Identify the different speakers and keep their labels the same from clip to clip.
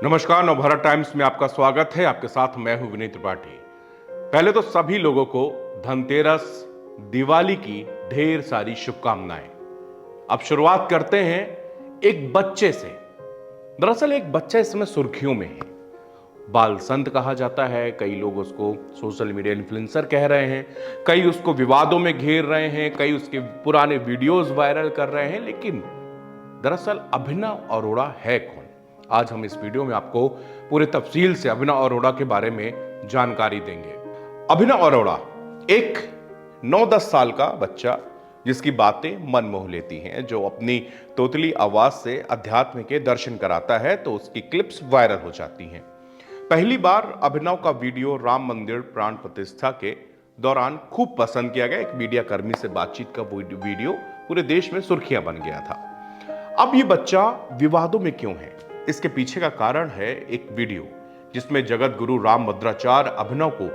Speaker 1: नमस्कार, नवभारत टाइम्स में आपका स्वागत है। आपके साथ मैं हूं विनीत त्रिपाठी। पहले तो सभी लोगों को धनतेरस, दिवाली की ढेर सारी शुभकामनाएं। अब शुरुआत करते हैं एक बच्चे से। दरअसल एक बच्चा इस समय सुर्खियों में है। बाल संत कहा जाता है, कई लोग उसको सोशल मीडिया इन्फ्लुएंसर कह रहे हैं, कई उसको विवादों में घेर रहे हैं, कई उसके पुराने वीडियोस वायरल कर रहे हैं। लेकिन दरअसल अभिनव अरोड़ा है कौन? आज हम इस वीडियो में आपको पूरे तफसील से अभिनव अरोड़ा के बारे में जानकारी देंगे। अभिनव अरोड़ा एक 9-10 साल का बच्चा जिसकी बातें मन मोह लेती हैं, जो अपनी तोतली आवाज से अध्यात्म के दर्शन कराता है तो उसकी क्लिप्स वायरल हो जाती हैं। पहली बार अभिनव का वीडियो राम मंदिर प्राण प्रतिष्ठा के दौरान खूब पसंद किया गया। एक मीडिया कर्मी से बातचीत का वीडियो पूरे देश में सुर्खियां बन गया था। अब ये बच्चा विवादों में क्यों है? इसके पीछे का कारण है एक वीडियो जिसमें जगत गुरु रामभद्राचार्य अभिनव को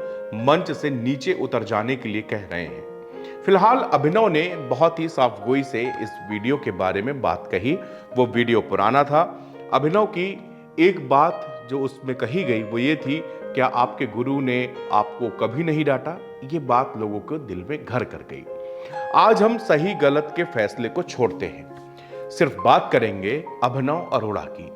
Speaker 1: मंच से नीचे उतर जाने के लिए कह रहे हैं। फिलहाल अभिनव ने बहुत ही साफगोई से इस वीडियो के बारे में बात कही। वो वीडियो पुराना था। अभिनव की एक बात जो उसमें कही गई वो ये थी, क्या आपके गुरु ने आपको कभी नहीं डांटा? ये बात लोगों को दिल में घर कर गई। आज हम सही गलत के फैसले को छोड़ते हैं, सिर्फ बात करेंगे अभिनव अरोड़ा की।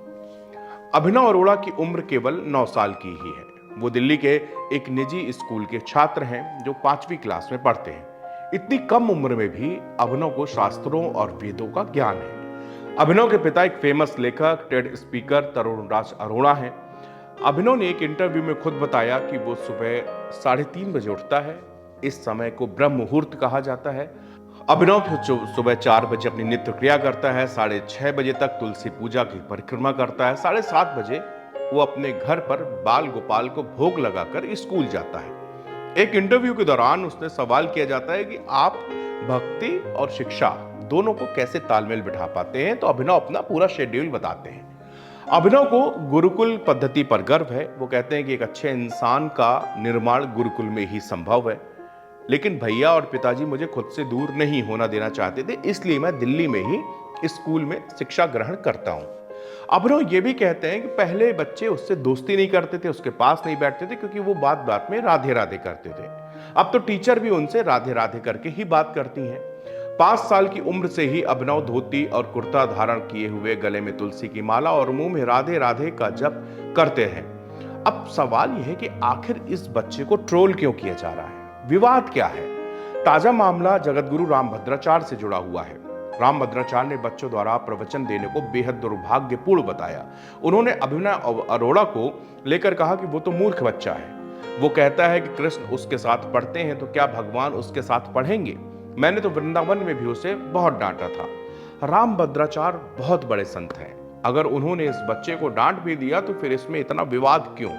Speaker 1: अभिनव अरोड़ा की उम्र केवल 9 साल की ही है। वो दिल्ली के एक निजी स्कूल के छात्र हैं जो 5वीं क्लास में पढ़ते हैं। इतनी कम उम्र में भी अभिनव को शास्त्रों और वेदों का ज्ञान है। अभिनव के पिता एक फेमस लेखक, टेड स्पीकर तरुण राज अरोड़ा हैं। अभिनव ने एक इंटरव्यू में खुद बताया कि वो सुबह 3:30 बजे उठता है। इस समय को ब्रह्म मुहूर्त कहा जाता है। अभिनव सुबह 4 बजे अपनी नित्य क्रिया करता है, 6:30 बजे तक तुलसी पूजा की परिक्रमा करता है, 7:30 बजे वो अपने घर पर बाल गोपाल को भोग लगाकर स्कूल जाता है। एक इंटरव्यू के दौरान उसने सवाल किया जाता है कि आप भक्ति और शिक्षा दोनों को कैसे तालमेल बिठा पाते हैं, तो अभिनव अपना पूरा शेड्यूल बताते हैं। अभिनव को गुरुकुल पद्धति पर गर्व है। वो कहते हैं कि एक अच्छे इंसान का निर्माण गुरुकुल में ही संभव है, लेकिन भैया और पिताजी मुझे खुद से दूर नहीं होना देना चाहते थे, इसलिए मैं दिल्ली में ही स्कूल में शिक्षा ग्रहण करता हूं। अभिनव ये भी कहते हैं कि पहले बच्चे उससे दोस्ती नहीं करते थे, उसके पास नहीं बैठते थे, क्योंकि वो बात बात में राधे राधे करते थे। अब तो टीचर भी उनसे राधे राधे करके ही बात करती हैं। 5 साल की उम्र से ही अभिनव धोती और कुर्ता धारण किए हुए, गले में तुलसी की माला और मुंह में राधे राधे का जप करते हैं। अब सवाल यह है कि आखिर इस बच्चे को ट्रोल क्यों किया जा रहा है? विवाद क्या है? ताजा मामला जगतगुरु रामभद्राचार्य से जुड़ा हुआ है। रामभद्राचार्य ने बच्चों द्वारा प्रवचन देने को बेहद दुर्भाग्यपूर्ण बताया। उन्होंने अभिनव अरोड़ा को लेकर कहा कि वो तो मूर्ख बच्चा है। वो कहता है कि कृष्ण उसके साथ पढ़ते हैं तो क्या भगवान उसके साथ पढ़ेंगे? मैंने तो वृंदावन में भी उसे बहुत डांटा था। रामभद्राचार्य बहुत बड़े संत हैं। अगर उन्होंने इस बच्चे को डांट भी दिया तो फिर इसमें इतना विवाद क्यों?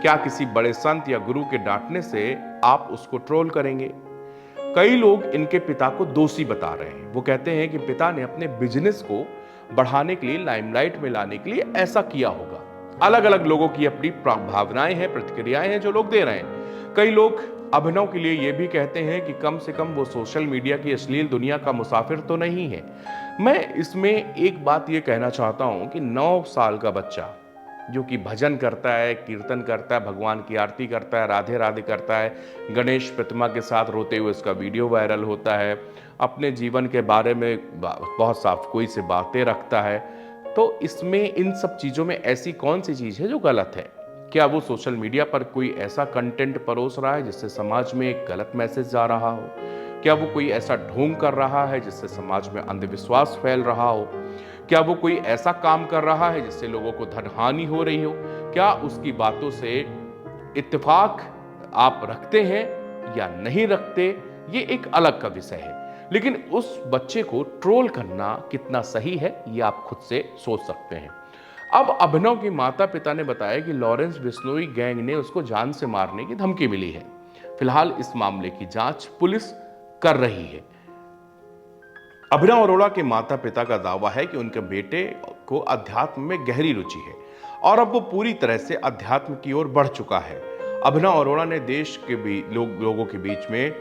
Speaker 1: क्या किसी बड़े संत या गुरु के डांटने से आप उसको ट्रोल करेंगे? कई लोग इनके पिता को दोषी बता रहे हैं। वो कहते हैं कि पिता ने अपने बिजनेस को बढ़ाने के लिए, लाइमलाइट में लाने के लिए ऐसा किया होगा। अलग अलग लोगों की अपनी भावनाएं हैं, प्रतिक्रियाएं हैं जो लोग दे रहे हैं। कई लोग अभिनव के लिए ये भी कहते हैं कि कम से कम वो सोशल मीडिया की अश्लील दुनिया का मुसाफिर तो नहीं है। मैं इसमें एक बात ये कहना चाहता हूं कि 9 साल का बच्चा जो कि भजन करता है, कीर्तन करता है, भगवान की आरती करता है, राधे राधे करता है, गणेश प्रतिमा के साथ रोते हुए उसका वीडियो वायरल होता है, अपने जीवन के बारे में बहुत साफ कोई से बातें रखता है, तो इसमें इन सब चीज़ों में ऐसी कौन सी चीज़ है जो गलत है? क्या वो सोशल मीडिया पर कोई ऐसा कंटेंट परोस रहा है जिससे समाज में एक गलत मैसेज जा रहा हो? क्या वो कोई ऐसा ढोंग कर रहा है जिससे समाज में अंधविश्वास फैल रहा हो? क्या वो कोई ऐसा काम कर रहा है जिससे लोगों को धन हानि हो रही हो? क्या उसकी बातों से इत्तेफाक आप रखते हैं या नहीं रखते, ये एक अलग का विषय है। लेकिन उस बच्चे को ट्रोल करना कितना सही है, ये आप खुद से सोच सकते हैं। अब अभिनव की माता पिता ने बताया कि लॉरेंस बिश्नोई गैंग ने उसको जान से मारने की धमकी मिली है। फिलहाल इस मामले की जांच पुलिस कर रही है। अभिनव अरोड़ा के माता पिता का दावा है कि उनके बेटे को अध्यात्म में गहरी रुचि है और अब वो पूरी तरह से अध्यात्म की ओर बढ़ चुका है। अभिनव अरोड़ा ने देश के भी लोगों के बीच में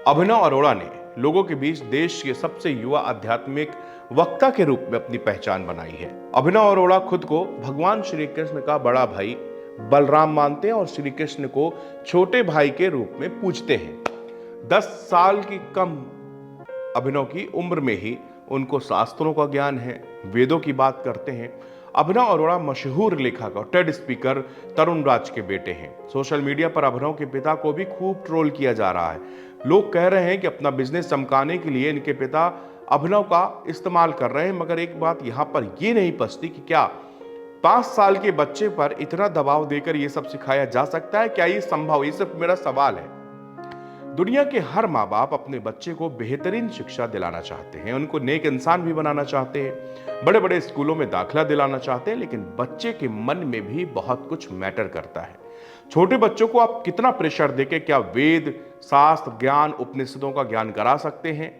Speaker 1: अभिनव अरोड़ा ने लोगों के बीच देश के सबसे युवा आध्यात्मिक वक्ता के रूप में अपनी पहचान बनाई है। अभिनव अरोड़ा खुद को भगवान श्री कृष्ण का बड़ा भाई बलराम मानते हैं और श्री कृष्ण को छोटे भाई के रूप में पूजते हैं। 10 साल की कम अभिनव की उम्र में ही उनको शास्त्रों का ज्ञान है, वेदों की बात करते हैं। अभिनव अरोड़ा मशहूर लेखक और टेड स्पीकर तरुण राज के बेटे हैं। सोशल मीडिया पर अभिनव के पिता को भी खूब ट्रोल किया जा रहा है। लोग कह रहे हैं कि अपना बिजनेस चमकाने के लिए इनके पिता अभिनव का इस्तेमाल कर रहे हैं, मगर एक बात यहां पर यह नहीं पचती कि क्या 5 साल के बच्चे पर इतना दबाव देकर यह सब सिखाया जा सकता है? क्या ये संभव? ये सिर्फ मेरा सवाल है। दुनिया के हर माँ बाप अपने बच्चे को बेहतरीन शिक्षा दिलाना चाहते हैं, उनको नेक इंसान भी बनाना चाहते हैं, बड़े बड़े स्कूलों में दाखिला दिलाना चाहते हैं, लेकिन बच्चे के मन में भी बहुत कुछ मैटर करता है। छोटे बच्चों को आप कितना प्रेशर देके क्या वेद, शास्त्र, ज्ञान, उपनिषदों का ज्ञान करा सकते हैं?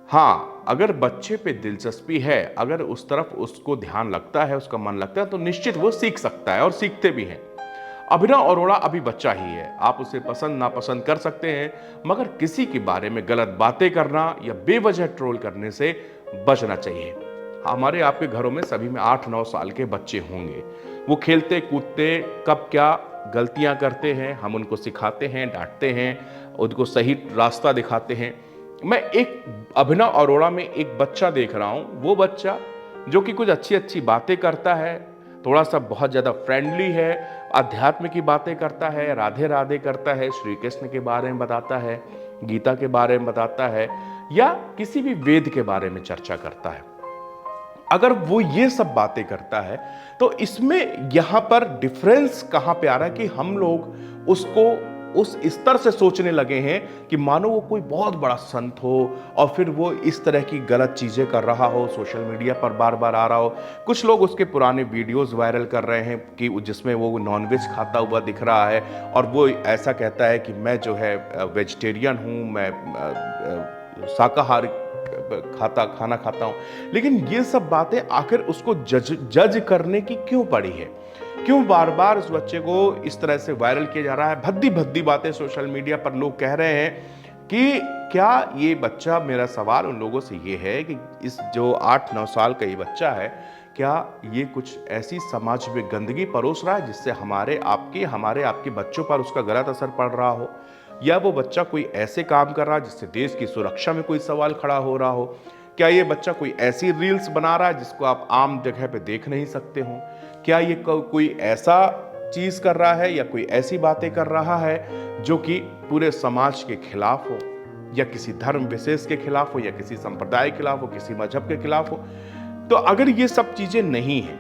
Speaker 1: हाँ, अगर बच्चे पे दिलचस्पी है, अगर उस तरफ उसको ध्यान लगता है, उसका मन लगता है, तो निश्चित वो सीख सकता है और सीखते भी हैं। अभिनव अरोड़ा अभी बच्चा ही है, आप उसे पसंद नापसंद कर सकते हैं, मगर किसी के बारे में गलत बातें करना या बेवजह ट्रोल करने से बचना चाहिए। हमारे आपके घरों में सभी में 8-9 साल के बच्चे होंगे। वो खेलते कूदते कब क्या गलतियां करते हैं, हम उनको सिखाते हैं, डांटते हैं, उनको सही रास्ता दिखाते हैं। मैं एक अभिनव अरोड़ा में एक बच्चा देख रहा हूं, वो बच्चा जो कि कुछ अच्छी अच्छी बातें करता है, थोड़ा सा बहुत ज्यादा फ्रेंडली है, अध्यात्म की बातें करता है, राधे राधे करता है, श्री कृष्ण के बारे में बताता है, गीता के बारे में बताता है, या किसी भी वेद के बारे में चर्चा करता है। अगर वो ये सब बातें करता है तो इसमें यहां पर डिफरेंस कहां पे आ रहा है कि हम लोग उसको उस स्तर से सोचने लगे हैं कि मानो वो कोई बहुत बड़ा संत हो और फिर वो इस तरह की गलत चीजें कर रहा हो, सोशल मीडिया पर बार बार आ रहा हो। कुछ लोग उसके पुराने वीडियोस वायरल कर रहे हैं कि जिसमें वो नॉनवेज खाता हुआ दिख रहा है और वो ऐसा कहता है कि मैं जो है वेजिटेरियन हूं, मैं शाकाहारी खाना खाता हूं। लेकिन ये सब बातें आखिर उसको जज करने की क्यों पड़ी है? क्यों बार बार उस बच्चे को इस तरह से वायरल किया जा रहा है? भद्दी भद्दी बातें सोशल मीडिया पर लोग कह रहे हैं कि क्या ये बच्चा, मेरा सवाल उन लोगों से ये है कि इस जो 8-9 साल का ये बच्चा है, क्या ये कुछ ऐसी समाज में गंदगी परोस रहा है जिससे हमारे आपके बच्चों पर उसका गलत असर पड़ रहा हो? या वो बच्चा कोई ऐसे काम कर रहा है जिससे देश की सुरक्षा में कोई सवाल खड़ा हो रहा हो? क्या ये बच्चा कोई ऐसी रील्स बना रहा है जिसको आप आम जगह पे देख नहीं सकते हो? क्या ये कोई ऐसा चीज कर रहा है या कोई ऐसी बातें कर रहा है जो कि पूरे समाज के खिलाफ हो, या किसी धर्म विशेष के खिलाफ हो, या किसी संप्रदाय के खिलाफ हो, किसी मजहब के खिलाफ हो? तो अगर ये सब चीजें नहीं है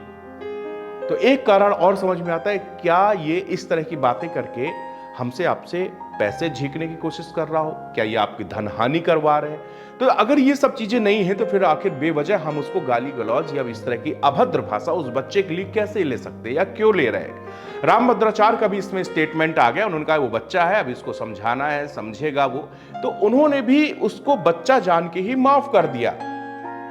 Speaker 1: तो एक कारण और समझ में आता है, क्या ये इस तरह की बातें करके हमसे आपसे पैसे झीकने की कोशिश कर रहा हो? क्या ये आपकी धन हानि करवा रहे हैं? तो अगर ये सब चीजें नहीं है तो फिर आखिर बेवजह हम उसको गाली गलौज या इस तरह की अभद्र भाषा उस बच्चे के लिए कैसे ले सकते हैं या क्यों ले रहे हैं? रामभद्राचार्य का भी इसमें स्टेटमेंट आ गया, उन्होंने कहा वो बच्चा है, अभी इसको समझाना है, समझेगा वो। तो उन्होंने भी उसको बच्चा जान के ही माफ कर दिया।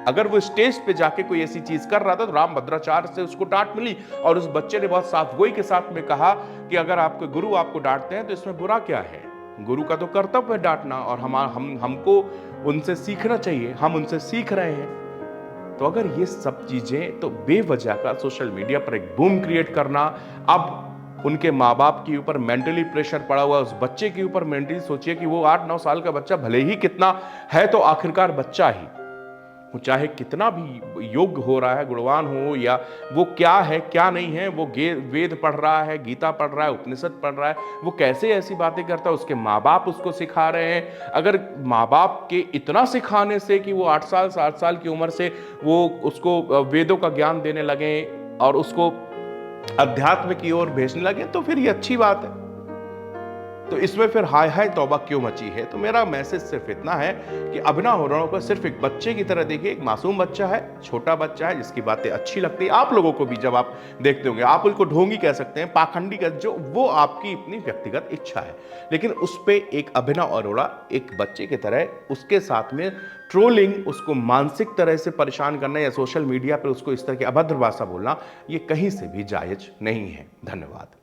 Speaker 1: अगर वो स्टेज पे जाके कोई ऐसी चीज कर रहा था तो रामभद्राचार्य से उसको डांट मिली और उस बच्चे ने बहुत साफ गोई के साथ में कहा कि अगर आपके गुरु आपको डांटते हैं तो इसमें बुरा क्या है? गुरु का तो कर्तव्य है डांटना और हमको उनसे सीखना चाहिए, हम उनसे सीख रहे हैं। तो अगर ये सब चीजें, तो बेवजह का सोशल मीडिया पर एक बूम क्रिएट करना, अब उनके माँ बाप के ऊपर मेंटली प्रेशर पड़ा हुआ, उस बच्चे के ऊपर मेंटली सोचिए कि वो 8-9 साल का बच्चा भले ही कितना है तो आखिरकार बच्चा ही, वो चाहे कितना भी योग्य हो रहा है, गुणवान हो, या वो क्या है क्या नहीं है, वो वेद पढ़ रहा है, गीता पढ़ रहा है, उपनिषद पढ़ रहा है, वो कैसे ऐसी बातें करता है? उसके माँ बाप उसको सिखा रहे हैं। अगर माँ बाप के इतना सिखाने से कि वो 8 साल 7 साल की उम्र से वो उसको वेदों का ज्ञान देने लगे और उसको अध्यात्म की ओर भेजने लगे, तो फिर ये अच्छी बात है। तो इसमें फिर हाय हाय तौबा क्यों मची है? तो मेरा मैसेज सिर्फ इतना है कि अभिनव अरोड़ा को सिर्फ एक बच्चे की तरह देखिए, एक मासूम बच्चा है, छोटा बच्चा है, जिसकी बातें अच्छी लगती है आप लोगों को भी। जब आप देखते होंगे, आप उसको ढोंगी कह सकते हैं, पाखंडी का, जो वो आपकी अपनी व्यक्तिगत इच्छा है, लेकिन उस पे एक अभिनव अरोड़ा एक बच्चे की तरह उसके साथ में ट्रोलिंग, उसको मानसिक तरह से परेशान करना या सोशल मीडिया पर उसको इस तरह की अभद्र भाषा बोलना, ये कहीं से भी जायज नहीं है। धन्यवाद।